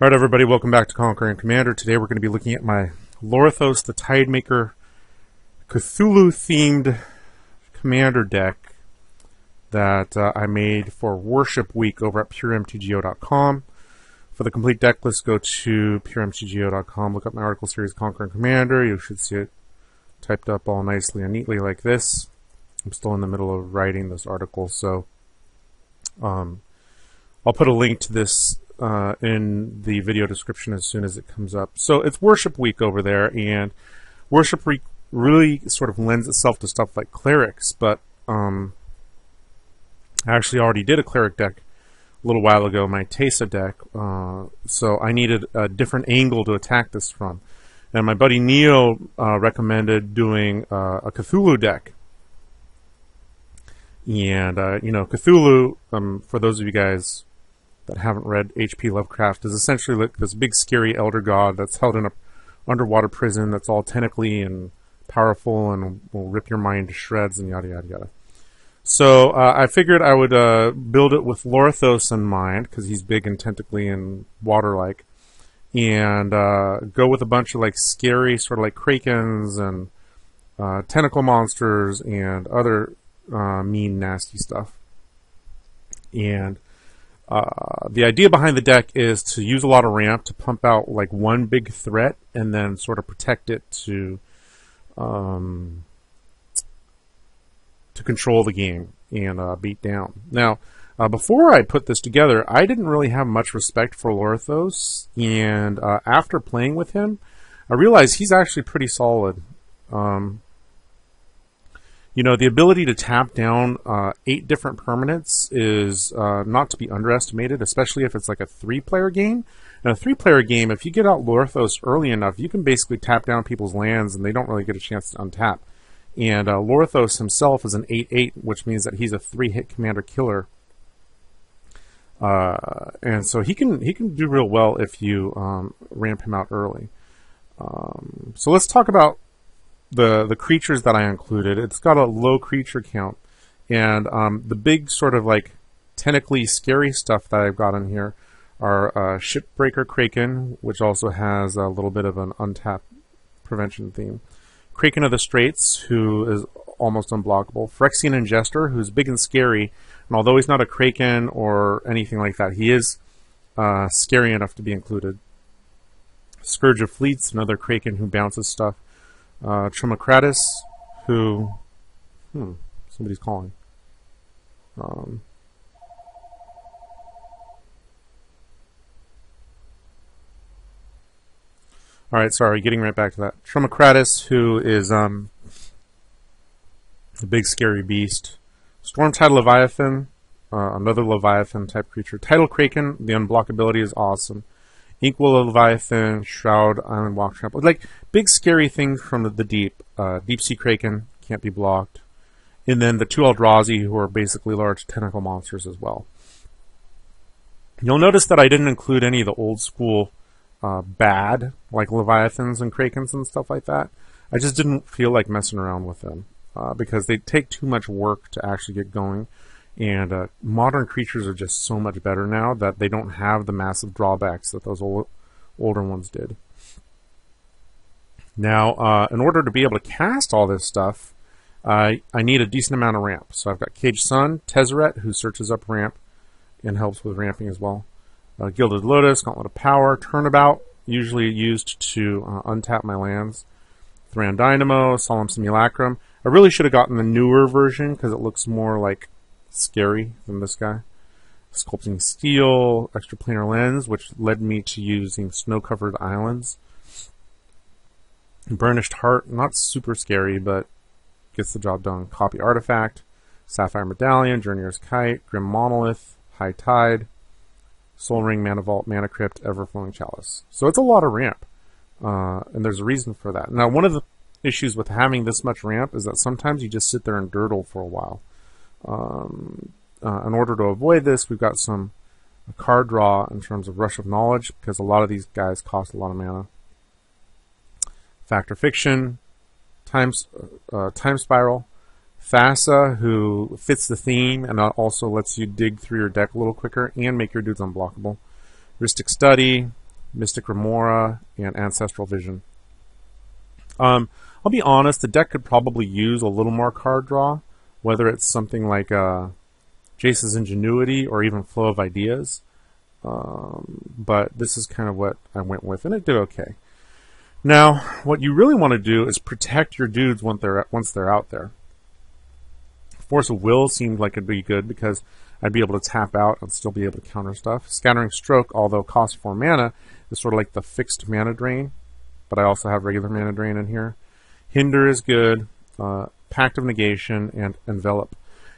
Alright everybody, welcome back to Conquering Commander. Today we're going to be looking at my Lorthos, the Tidemaker, Cthulhu-themed commander deck that I made for Worship Week over at puremtgo.com. For the complete deck list, go to puremtgo.com, look up my article series Conquering Commander. You should see it typed up all nicely and neatly like this. I'm still in the middle of writing this article, so I'll put a link to this in the video description as soon as it comes up. So it's Worship Week over there, and Worship Week really sort of lends itself to stuff like clerics, but I actually already did a cleric deck a little while ago, my Tesa deck, so I needed a different angle to attack this from. And my buddy Neo recommended doing a Cthulhu deck. And, you know, Cthulhu, for those of you guys that haven't read H.P. Lovecraft, is essentially like this big scary elder god that's held in a underwater prison that's all tentacly and powerful and will rip your mind to shreds and yada yada yada. So I figured I would build it with Lorthos in mind, because he's big and tentacly and water-like, and go with a bunch of like scary sort of like krakens and tentacle monsters and other mean nasty stuff. And the idea behind the deck is to use a lot of ramp to pump out like one big threat and then sort of protect it to control the game and beat down. Now, before I put this together, I didn't really have much respect for Lorthos, and after playing with him, I realized he's actually pretty solid. You know, the ability to tap down 8 different permanents is not to be underestimated, especially if it's like a 3-player game. In a 3-player game, if you get out Lorthos early enough, you can basically tap down people's lands and they don't really get a chance to untap. And Lorthos himself is an 8/8, which means that he's a 3-hit commander killer. And so he can do real well if you ramp him out early. So let's talk about the creatures that I included. It's got a low creature count, and the big sort of like tentacly scary stuff that I've got in here are Shipbreaker Kraken, which also has a little bit of an untapped prevention theme. Kraken of the Straits, who is almost unblockable. Phyrexian Ingester, who's big and scary, and although he's not a Kraken or anything like that, he is scary enough to be included. Scourge of Fleets, another Kraken who bounces stuff. Trimocratus, who... somebody's calling. Alright, sorry, getting right back to that. Trimocratus, who is a big scary beast. Stormtide Leviathan, another Leviathan-type creature. Tidal Kraken, the unblockability is awesome. Inkwell Leviathan, Shroud, Island Walk Trample. Like, big scary things from the deep. Deep Sea Kraken, can't be blocked. And then the 2 Eldrazi, who are basically large tentacle monsters as well. You'll notice that I didn't include any of the old school bad, like Leviathans and Krakens and stuff like that. I just didn't feel like messing around with them, because they take too much work to actually get going. And modern creatures are just so much better now that they don't have the massive drawbacks that those older ones did. Now, in order to be able to cast all this stuff, I need a decent amount of ramp. So I've got Caged Sun, Tezzeret, who searches up ramp and helps with ramping as well. Gilded Lotus, Gauntlet of Power, Turnabout, usually used to untap my lands. Thran Dynamo, Solemn Simulacrum. I really should have gotten the newer version because it looks more like scary than this guy. Sculpting Steel, Extraplanar Lens, which led me to using Snow-Covered Islands. Burnished Heart, not super scary, but gets the job done. Copy Artifact, Sapphire Medallion, Journeyer's Kite, Grim Monolith, High Tide, Soul Ring, Mana Vault, Mana Crypt, Everflowing Chalice. So it's a lot of ramp, and there's a reason for that. Now, one of the issues with having this much ramp is that sometimes you just sit there and durdle for a while. In order to avoid this, we've got some card draw in terms of Rush of Knowledge, because a lot of these guys cost a lot of mana. Factor Fiction, Time Spiral, Thassa, who fits the theme and also lets you dig through your deck a little quicker and make your dudes unblockable. Heuristic Study, Mystic Remora, and Ancestral Vision. I'll be honest, the deck could probably use a little more card draw, whether it's something like Jace's Ingenuity or even Flow of Ideas. But this is kind of what I went with, and it did okay. Now, what you really want to do is protect your dudes once they're out there. Force of Will seemed like it'd be good because I'd be able to tap out and still be able to counter stuff. Scattering Stroke, although costs 4 mana, is sort of like the fixed mana drain, but I also have regular mana drain in here. Hinder is good. Pact of Negation and Envelop.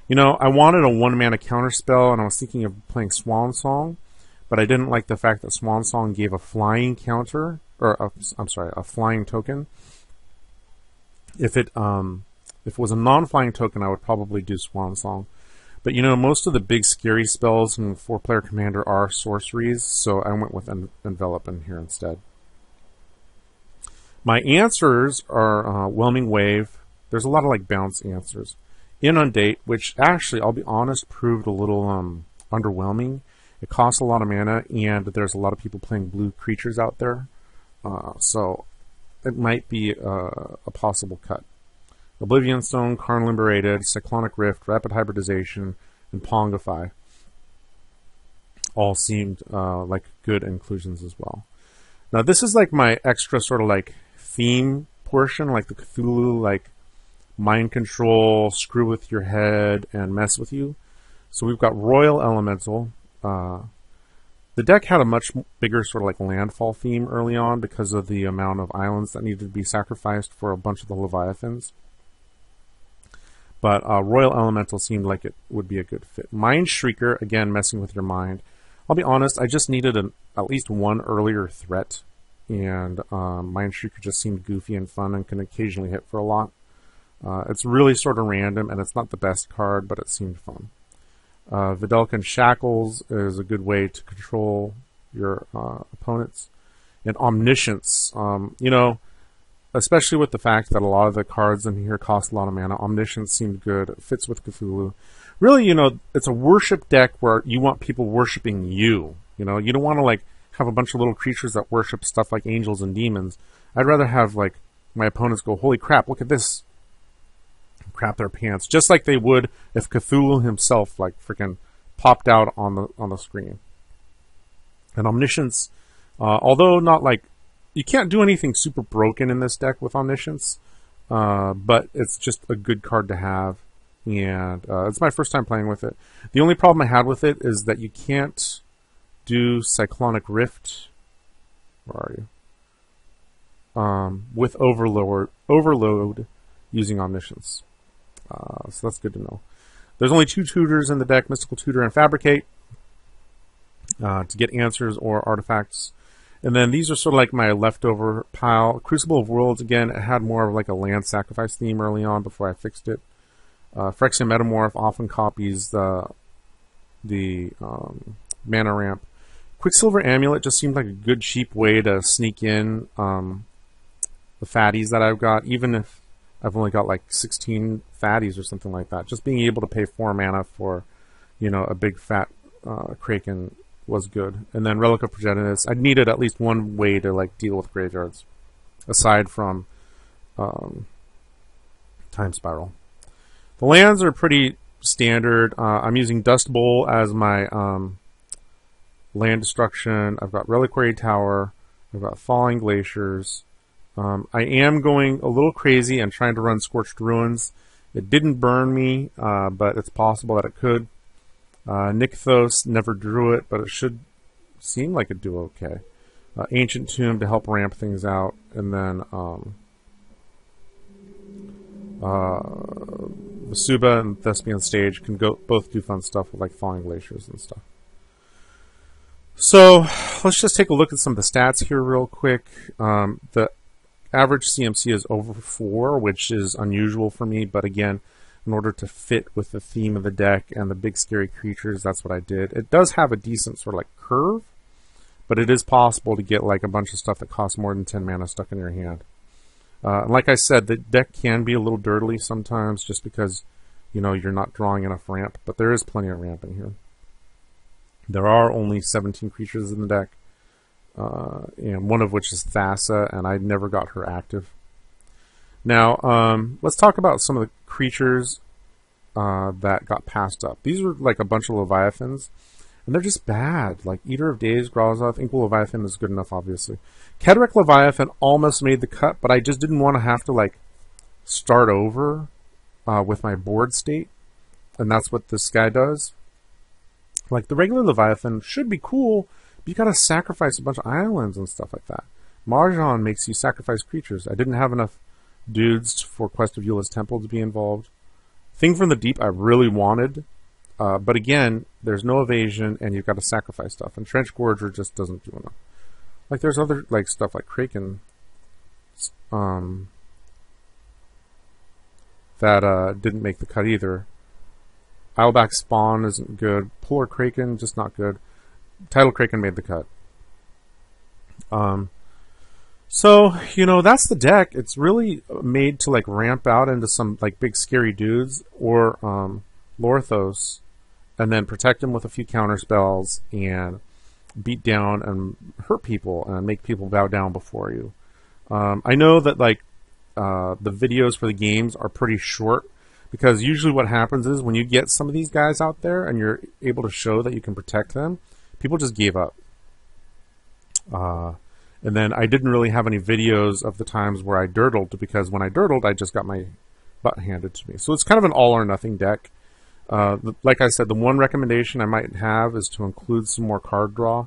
You know, I wanted a 1 mana counter spell, and I was thinking of playing Swan Song, but I didn't like the fact that Swan Song gave a flying counter, or a flying token. If it was a non-flying token, I would probably do Swan Song. But you know, most of the big scary spells in 4-player Commander are sorceries, so I went with Envelop in here instead. My answers are Whelming Wave. There's a lot of like bounce answers. Inundate, which actually, I'll be honest, proved a little underwhelming. It costs a lot of mana, and there's a lot of people playing blue creatures out there. So it might be a possible cut. Oblivion Stone, Karn Liberated, Cyclonic Rift, Rapid Hybridization, and Pongify all seemed like good inclusions as well. Now this is like my extra sort of like theme portion, like the Cthulhu, like mind control, screw with your head, and mess with you. So we've got Royal Elemental. The deck had a much bigger sort of like landfall theme early on because of the amount of islands that needed to be sacrificed for a bunch of the Leviathans. But Royal Elemental seemed like it would be a good fit. Mind Shrieker, again, messing with your mind. I'll be honest, I just needed at least one earlier threat, and Mind Shrieker just seemed goofy and fun and can occasionally hit for a lot. It's really sort of random, and it's not the best card, but it seemed fun. Vidalcan Shackles is a good way to control your opponents. And Omniscience, you know, especially with the fact that a lot of the cards in here cost a lot of mana, Omniscience seemed good. It fits with Cthulhu. Really, you know, it's a worship deck where you want people worshiping you. You know, you don't want to like have a bunch of little creatures that worship stuff like angels and demons. I'd rather have like my opponents go, holy crap, look at this. Crap their pants, just like they would if Cthulhu himself like freaking popped out on the screen. And Omniscience, although not like, you can't do anything super broken in this deck with Omniscience, but it's just a good card to have, and it's my first time playing with it. The only problem I had with it is that you can't do Cyclonic Rift. Where are you? With Overload using Omniscience. So that's good to know. There's only 2 tutors in the deck, Mystical Tutor and Fabricate, to get answers or artifacts. And then these are sort of like my leftover pile. Crucible of Worlds, again, it had more of like a land sacrifice theme early on before I fixed it. Phyrexian Metamorph often copies the mana ramp. Quicksilver Amulet just seemed like a good cheap way to sneak in the fatties that I've got, even if I've only got like 16 fatties or something like that. Just being able to pay 4 mana for, you know, a big fat Kraken was good. And then Relic of Progenitus, I needed at least one way to like deal with graveyards, aside from Time Spiral. The lands are pretty standard. I'm using Dust Bowl as my land destruction. I've got Reliquary Tower. I've got Falling Glaciers. I am going a little crazy and trying to run Scorched Ruins. It didn't burn me, but it's possible that it could. Nykthos, never drew it, but it should seem like it'd do okay. Ancient Tomb to help ramp things out, and then Vasuba and Thespian Stage can both do fun stuff with like Falling Glaciers and stuff. So let's just take a look at some of the stats here real quick. The average CMC is over 4, which is unusual for me, but again, in order to fit with the theme of the deck and the big scary creatures, that's what I did. It does have a decent sort of like curve, but it is possible to get like a bunch of stuff that costs more than 10 mana stuck in your hand. Like I said, the deck can be a little dirtily sometimes just because, you know, you're not drawing enough ramp, but there is plenty of ramp in here. There are only 17 creatures in the deck. and one of which is Thassa, and I never got her active. Now, let's talk about some of the creatures that got passed up. These are like a bunch of Leviathans, and they're just bad. Like Eater of Days, Grozov, Inkwell Leviathan is good enough, obviously. Kedrick Leviathan almost made the cut, but I just didn't want to have to like start over with my board state, and that's what this guy does. Like the regular Leviathan should be cool, but you gotta sacrifice a bunch of islands and stuff like that. Mahjong makes you sacrifice creatures. I didn't have enough dudes for Quest of Eula's Temple to be involved. Thing from the Deep I really wanted, but again, there's no evasion, and you've got to sacrifice stuff. And Trench Gorger just doesn't do enough. Like there's other like stuff like Kraken that didn't make the cut either. Isleback Spawn isn't good. Polar Kraken just not good. Tidal Kraken made the cut. So, you know, that's the deck. It's really made to like ramp out into some like big scary dudes or Lorthos, and then protect them with a few counter spells and beat down and hurt people and make people bow down before you. I know that like the videos for the games are pretty short, because usually what happens is when you get some of these guys out there and you're able to show that you can protect them, people just gave up. And then I didn't really have any videos of the times where I dirtled, because when I dirtled, I just got my butt handed to me. So it's kind of an all or nothing deck. Like I said, the one recommendation I might have is to include some more card draw.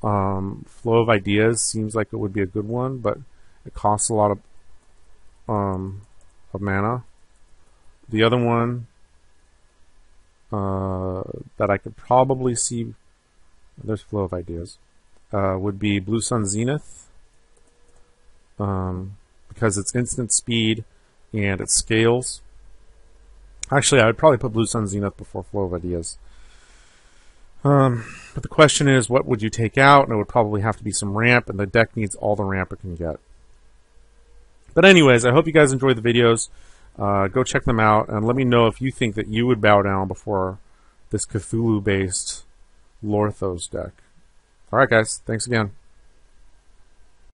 Flow of Ideas seems like it would be a good one, but it costs a lot of mana. The other one that I could probably see, there's Flow of Ideas, would be Blue Sun Zenith, because it's instant speed and it scales. Actually, I would probably put Blue Sun Zenith before Flow of Ideas. But the question is, what would you take out? And it would probably have to be some ramp, and the deck needs all the ramp it can get. But anyways, I hope you guys enjoyed the videos. Go check them out, and let me know if you think that you would bow down before this Cthulhu-based Lorthos deck. Alright guys, thanks again.